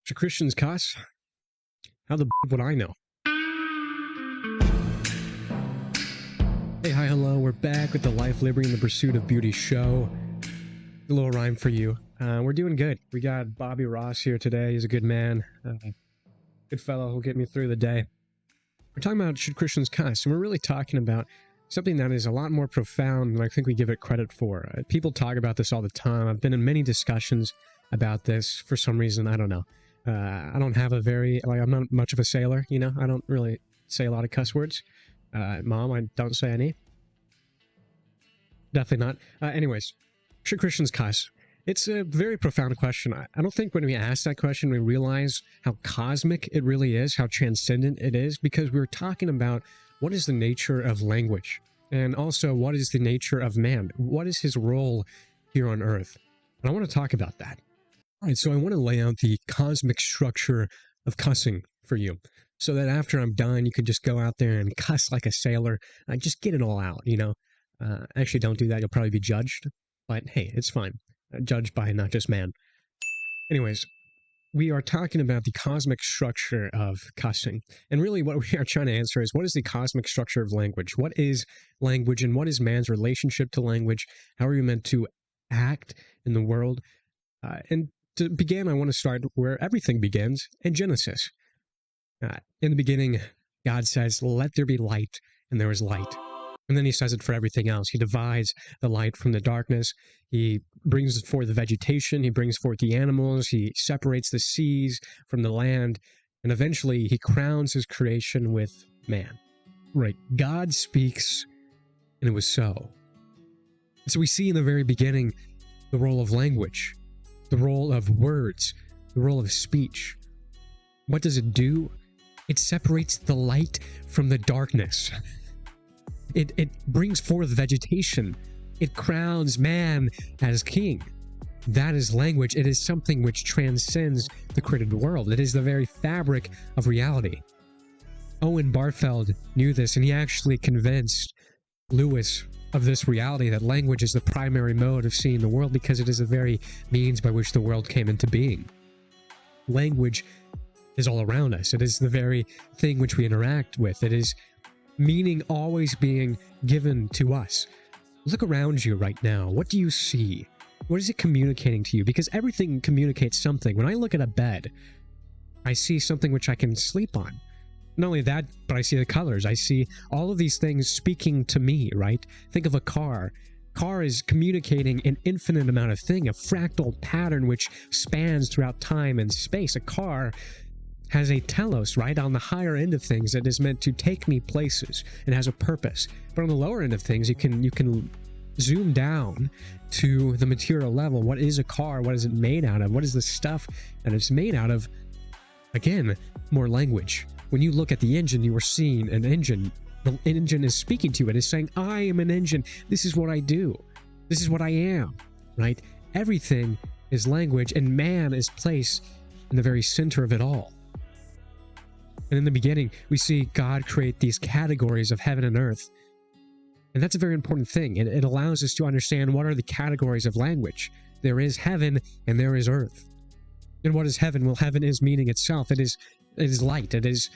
Should Christians cuss? How the would I know? Hey, hi, hello. We're back with the Life, Liberty, and the Pursuit of Beauty show. A little rhyme for you. We're doing good. We got Bobby Ross here today. He's a good man. Good fellow who'll get me through the day. We're talking about should Christians cuss, and we're really talking about something that is a lot more profound than I think we give it credit for. People talk about this all the time. I've been in many discussions about this for some reason. I don't know. I don't have a very, I'm not much of a sailor, you know? I don't really say a lot of cuss words. Mom, I don't say any. Definitely not. Anyways, should Christians cuss? It's a very profound question. I don't think when we ask that question, we realize how cosmic it really is, how transcendent it is, because we're talking about what is the nature of language, and also what is the nature of man? What is his role here on Earth? And I want to talk about that. All right, so I want to lay out the cosmic structure of cussing for you, so that after I'm done, you can just go out there and cuss like a sailor. Just get it all out, you know? Actually, don't do that. You'll probably be judged. But hey, it's fine. Judged by not just man. Anyways, we are talking about the cosmic structure of cussing. And really what we are trying to answer is, what is the cosmic structure of language? What is language, and what is man's relationship to language? How are you meant to act in the world? And to begin, I want to start where everything begins, in Genesis. In the beginning, God says, "Let there be light," and there was light. And then he says it for everything else. He divides the light from the darkness. He brings forth the vegetation. He brings forth the animals. He separates the seas from the land. And eventually, he crowns his creation with man. Right. God speaks, and it was so. So we see in the very beginning the role of language, the role of words, the role of speech. What does it do? It separates the light from the darkness. It brings forth vegetation. It crowns man as king. That is language. It is something which transcends the created world. It is the very fabric of reality. Owen Barfeld knew this, and he actually convinced Lewis of this reality, that language is the primary mode of seeing the world because it is the very means by which the world came into being. Language is all around us. It is the very thing which we interact with. It is meaning always being given to us. Look around you right now. What do you see? What is it communicating to you? Because everything communicates something. When I look at a bed, I see something which I can sleep on. Not only that, but I see the colors. I see all of these things speaking to me, right? Think of a car. Car is communicating an infinite amount of thing, a fractal pattern which spans throughout time and space. A car has a telos, right? On the higher end of things, that is meant to take me places. It has a purpose. But on the lower end of things, you can zoom down to the material level. What is a car? What is it made out of? What is the stuff that it's made out of? Again, more language. When you look at the engine, you are seeing an engine. The engine is speaking to you. It is saying, I am an engine. This is what I do. This is what I am, right? Everything is language, and man is placed in the very center of it all. And in the beginning, we see God create these categories of heaven and earth. And that's a very important thing. It allows us to understand what are the categories of language. There is heaven and there is earth. And what is heaven? Well, heaven is meaning itself. It is light. It is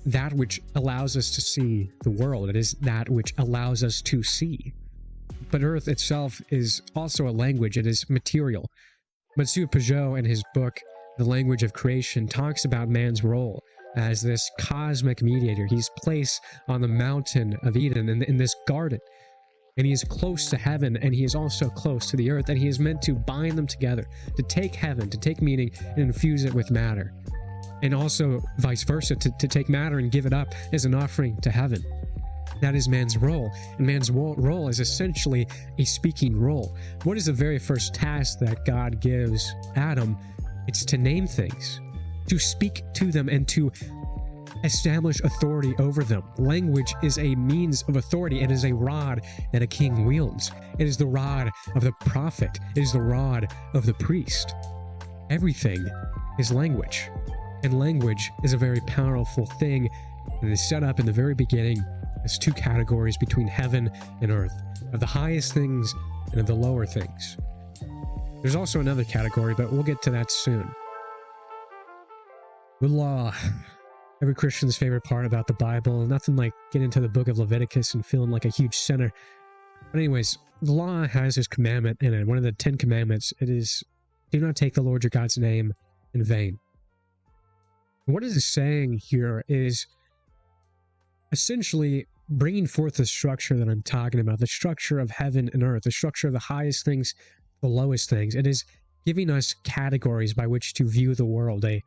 that which allows us to see the world. It is that which allows us to see. But earth itself is also a language. It is material. Mathieu Peugeot, in his book, The Language of Creation, talks about man's role as this cosmic mediator. He's placed on the mountain of Eden in this garden, and he is close to heaven, and he is also close to the earth, and he is meant to bind them together, to take heaven, to take meaning and infuse it with matter, and also vice versa, to take matter and give it up as an offering to heaven. That is man's role, and man's role is essentially a speaking role. What is the very first task that God gives Adam? It's to name things, to speak to them, and to establish authority over them. Language is a means of authority. It is a rod that a king wields. It is the rod of the prophet. It is the rod of the priest. Everything is language. And language is a very powerful thing. And it is set up in the very beginning as two categories between heaven and earth, of the highest things and of the lower things. There's also another category, but we'll get to that soon. The law. Every Christian's favorite part about the Bible. Nothing like getting into the book of Leviticus and feeling like a huge sinner. But anyways, the law has this commandment in it. One of the 10 commandments, it is, do not take the Lord your God's name in vain. What it is saying here is essentially bringing forth the structure that I'm talking about, the structure of heaven and earth, the structure of the highest things, the lowest things. It is giving us categories by which to view the world, a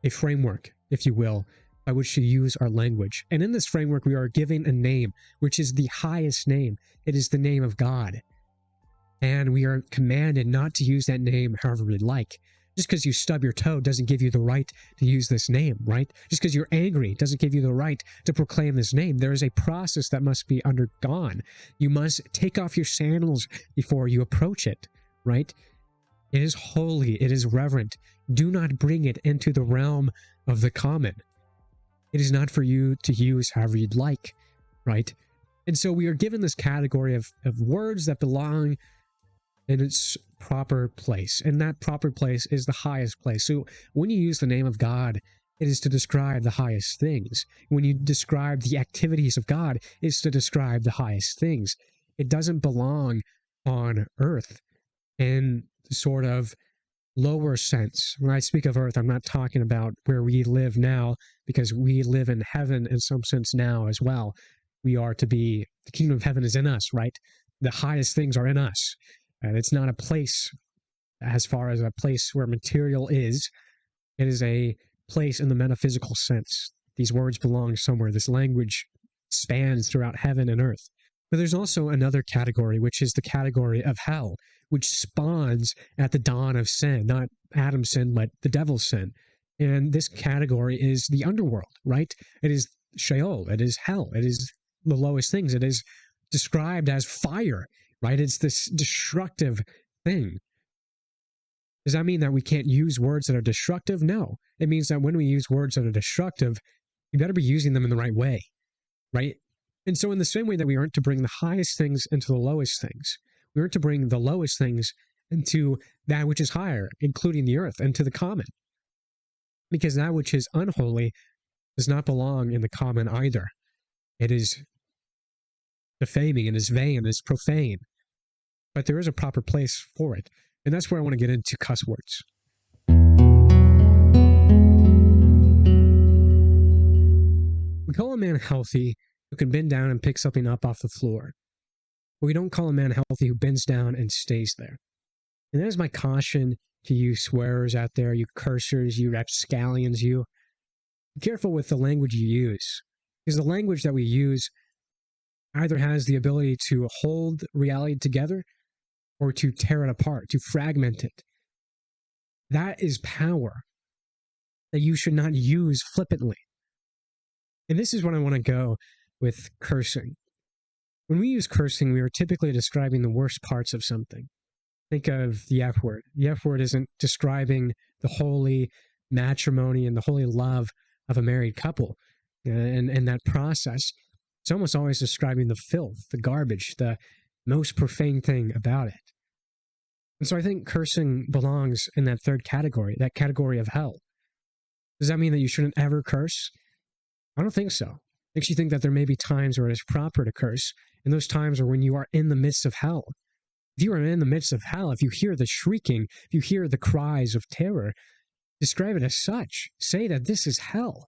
framework, if you will, by which to use our language. And in this framework, we are given a name, which is the highest name. It is the name of God. And we are commanded not to use that name however we like. Just because you stub your toe doesn't give you the right to use this name, right? Just because you're angry doesn't give you the right to proclaim this name. There is a process that must be undergone. You must take off your sandals before you approach it, right? It is holy. It is reverent. Do not bring it into the realm of the common. It is not for you to use however you'd like, right? And so we are given this category of words that belong in its proper place. And that proper place is the highest place. So when you use the name of God, it is to describe the highest things. When you describe the activities of God, it's to describe the highest things. It doesn't belong on earth in the sort of lower sense. When I speak of earth, I'm not talking about where we live now, because we live in heaven in some sense now as well. We are to be, the kingdom of heaven is in us, right? The highest things are in us. And it's not a place as far as a place where material is. It is a place in the metaphysical sense. These words belong somewhere. This language spans throughout heaven and earth. But there's also another category, which is the category of hell, which spawns at the dawn of sin, not Adam's sin, but the devil's sin. And this category is the underworld, right? It is Sheol. It is hell. It is the lowest things. It is described as fire, right? It's this destructive thing. Does that mean that we can't use words that are destructive? No. It means that when we use words that are destructive, we better be using them in the right way, right? And so in the same way that we aren't to bring the highest things into the lowest things, we aren't to bring the lowest things into that which is higher, including the earth, and to the common. Because that which is unholy does not belong in the common either. It is defaming, it is vain, it is profane. But there is a proper place for it. And that's where I want to get into cuss words. We call a man healthy who can bend down and pick something up off the floor. But we don't call a man healthy who bends down and stays there. And that is my caution to you swearers out there, you cursers, you rapscallions, you. Be careful with the language you use. Because the language that we use either has the ability to hold reality together or to tear it apart, to fragment it. That is power that you should not use flippantly. And this is what I want to go with cursing. When we use cursing, we are typically describing the worst parts of something. Think of the F word. The F word isn't describing the holy matrimony and the holy love of a married couple and that process. It's almost always describing the filth, the garbage, the most profane thing about it. And so I think cursing belongs in that third category, that category of hell. Does that mean that you shouldn't ever curse? I don't think so. Makes you think that there may be times where it is proper to curse, and those times are when you are in the midst of hell. If you are in the midst of hell, if you hear the shrieking, if you hear the cries of terror, describe it as such. Say that this is hell.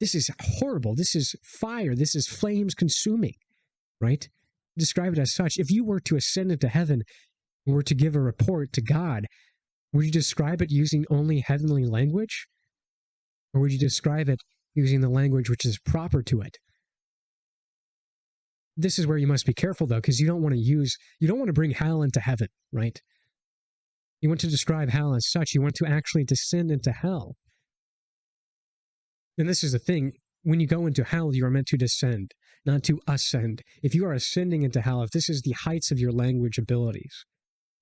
This is horrible. This is fire. This is flames consuming, right? Describe it as such. If you were to ascend into heaven and were to give a report to God, would you describe it using only heavenly language? Or would you describe it using the language which is proper to it? This is where you must be careful, though, because you don't want to bring hell into heaven, right? You want to describe hell as such. You want to actually descend into hell. And this is the thing. When you go into hell, you are meant to descend, not to ascend. If you are ascending into hell, if this is the heights of your language abilities,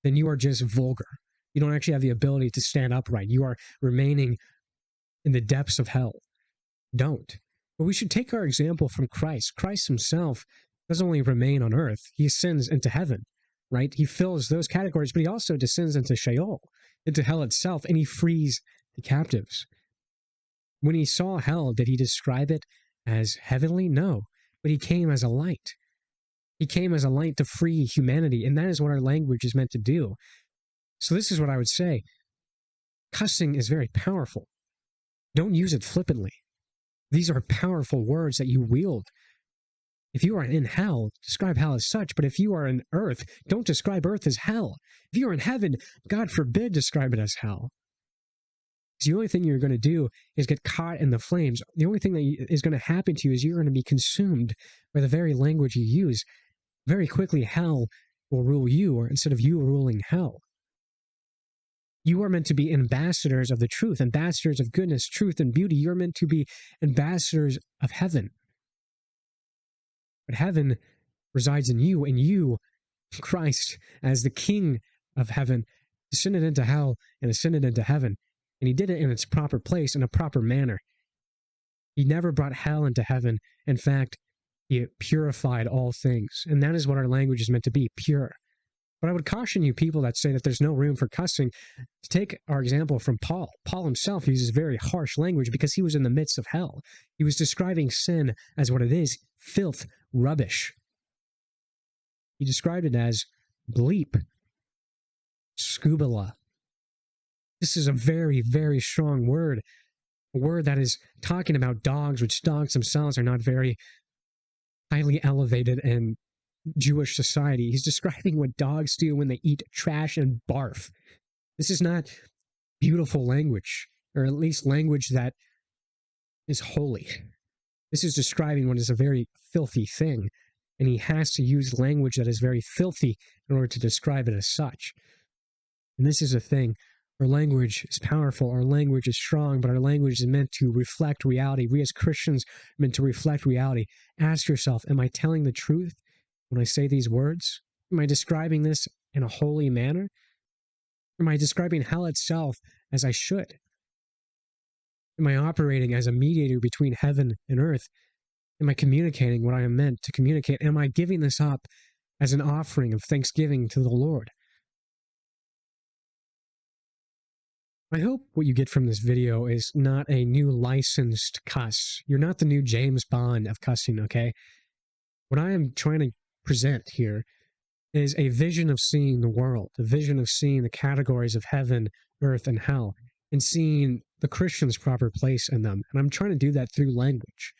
then you are just vulgar. You don't actually have the ability to stand upright. You are remaining in the depths of hell. Don't. But we should take our example from Christ. Christ himself doesn't only remain on earth, he ascends into heaven, right? He fills those categories, but he also descends into Sheol, into hell itself, and he frees the captives. When he saw hell, did he describe it as heavenly? No, but he came as a light. He came as a light to free humanity, and that is what our language is meant to do. So this is what I would say. Cussing is very powerful. Don't use it flippantly. These are powerful words that you wield. If you are in hell, describe hell as such, but if you are in earth, don't describe earth as hell. If you are in heaven, God forbid describe it as hell. The only thing you're going to do is get caught in the flames. The only thing that is going to happen to you is you're going to be consumed by the very language you use. Very quickly, hell will rule you, or instead of you ruling hell. You are meant to be ambassadors of the truth, ambassadors of goodness, truth, and beauty. You're meant to be ambassadors of heaven. But heaven resides in you, and you, Christ, as the King of heaven, descended into hell and ascended into heaven. And he did it in its proper place, in a proper manner. He never brought hell into heaven. In fact, he purified all things. And that is what our language is meant to be, pure. But I would caution you people that say that there's no room for cussing to take our example from Paul. Paul himself uses very harsh language because he was in the midst of hell. He was describing sin as what it is, filth, rubbish. He described it as bleep, scubala. This is a very, very strong word. A word that is talking about dogs, which dogs themselves are not very highly elevated in Jewish society. He's describing what dogs do when they eat trash and barf. This is not beautiful language, or at least language that is holy. This is describing what is a very filthy thing, and he has to use language that is very filthy in order to describe it as such. And this is a thing. Our language is powerful, our language is strong, but our language is meant to reflect reality. We as Christians are meant to reflect reality. Ask yourself, am I telling the truth when I say these words? Am I describing this in a holy manner? Am I describing hell itself as I should? Am I operating as a mediator between heaven and earth? Am I communicating what I am meant to communicate? Am I giving this up as an offering of thanksgiving to the Lord? I hope what you get from this video is not a new licensed cuss. You're not the new James Bond of cussing, okay? What I am trying to present here is a vision of seeing the world, a vision of seeing the categories of heaven, earth, and hell, and seeing the Christian's proper place in them. And I'm trying to do that through language,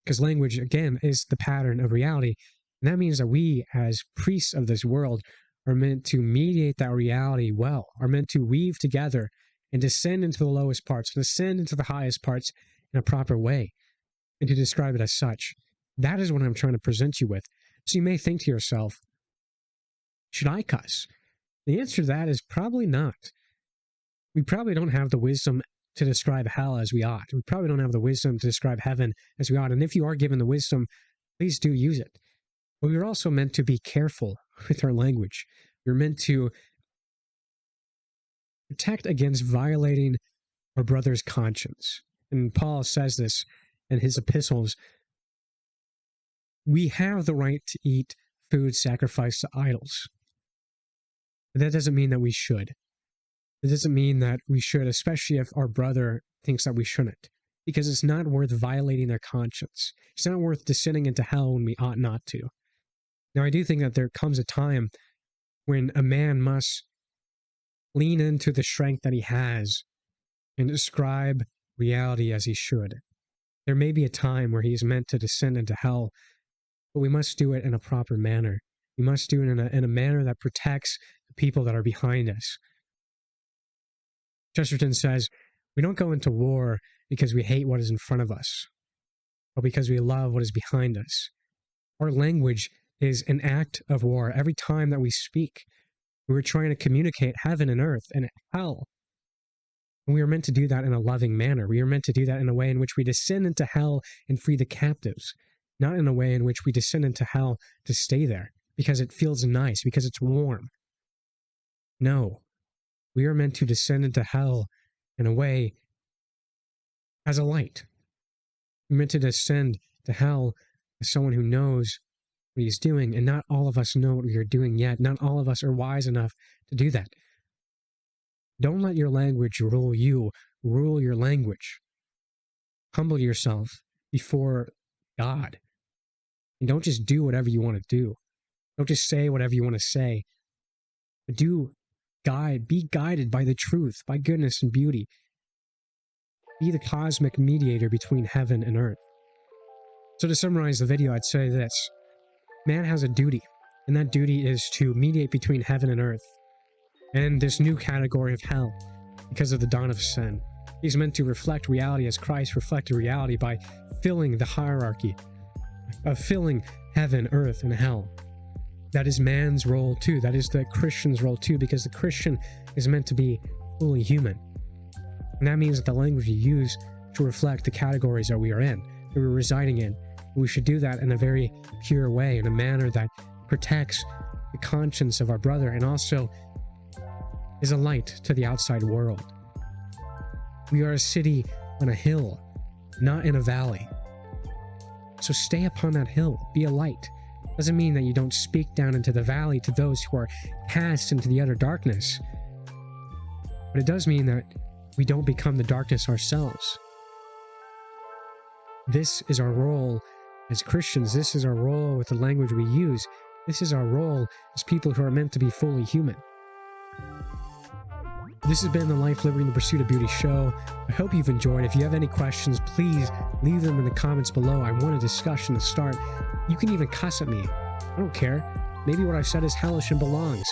because language, again, is the pattern of reality. And that means that we, as priests of this world, are meant to mediate that reality well, are meant to weave together and descend into the lowest parts, and ascend into the highest parts in a proper way, and to describe it as such. That is what I'm trying to present you with. So you may think to yourself, should I cuss? The answer to that is probably not. We probably don't have the wisdom to describe hell as we ought. We probably don't have the wisdom to describe heaven as we ought. And if you are given the wisdom, please do use it. But we're also meant to be careful with our language. We're meant to protect against violating our brother's conscience. And Paul says this in his epistles. We have the right to eat food sacrificed to idols. But that doesn't mean that we should. It doesn't mean that we should, especially if our brother thinks that we shouldn't, because it's not worth violating their conscience. It's not worth descending into hell when we ought not to. Now, I do think that there comes a time when a man must lean into the strength that he has and describe reality as he should. There may be a time where he is meant to descend into hell, but we must do it in a proper manner. We must do it in a manner that protects the people that are behind us. Chesterton says, we don't go into war because we hate what is in front of us, but because we love what is behind us. Our language is an act of war. Every time that we speak, we're trying to communicate heaven and earth and hell. And we are meant to do that in a loving manner. We are meant to do that in a way in which we descend into hell and free the captives, not in a way in which we descend into hell to stay there because it feels nice, because it's warm. No, we are meant to descend into hell in a way as a light. We're meant to descend to hell as someone who knows what he's doing, and not all of us know what we are doing yet. Not all of us are wise enough to do that. Don't let your language rule you. Rule your language. humble yourself before God. And don't just do whatever you want to do. Don't just say whatever you want to say. But be guided by the truth, by goodness and beauty. Be the cosmic mediator between heaven and earth. So to summarize the video, I'd say this. Man has a duty, and that duty is to mediate between heaven and earth, and this new category of hell, because of the dawn of sin. He's meant to reflect reality as Christ reflected reality by filling the hierarchy, of filling heaven, earth, and hell. That is man's role too. That is the Christian's role too, because the Christian is meant to be fully human. And that means that the language you use should reflect the categories that we are in, that we're residing in. We should do that in a very pure way, in a manner that protects the conscience of our brother and also is a light to the outside world. We are a city on a hill, not in a valley. So stay upon that hill, be a light. Doesn't mean that you don't speak down into the valley to those who are cast into the utter darkness. But it does mean that we don't become the darkness ourselves. This is our role as Christians. This is our role with the language we use. This is our role as people who are meant to be fully human. This has been the Life, Liberty, and the Pursuit of Beauty show. I hope you've enjoyed. If you have any questions, please leave them in the comments below. I want a discussion to start. You can even cuss at me. I don't care. Maybe what I've said is hellish and belongs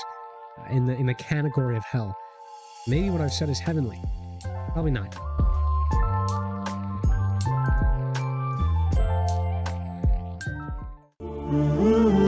in the category of hell. Maybe what I've said is heavenly. Probably not. Mm-hmm.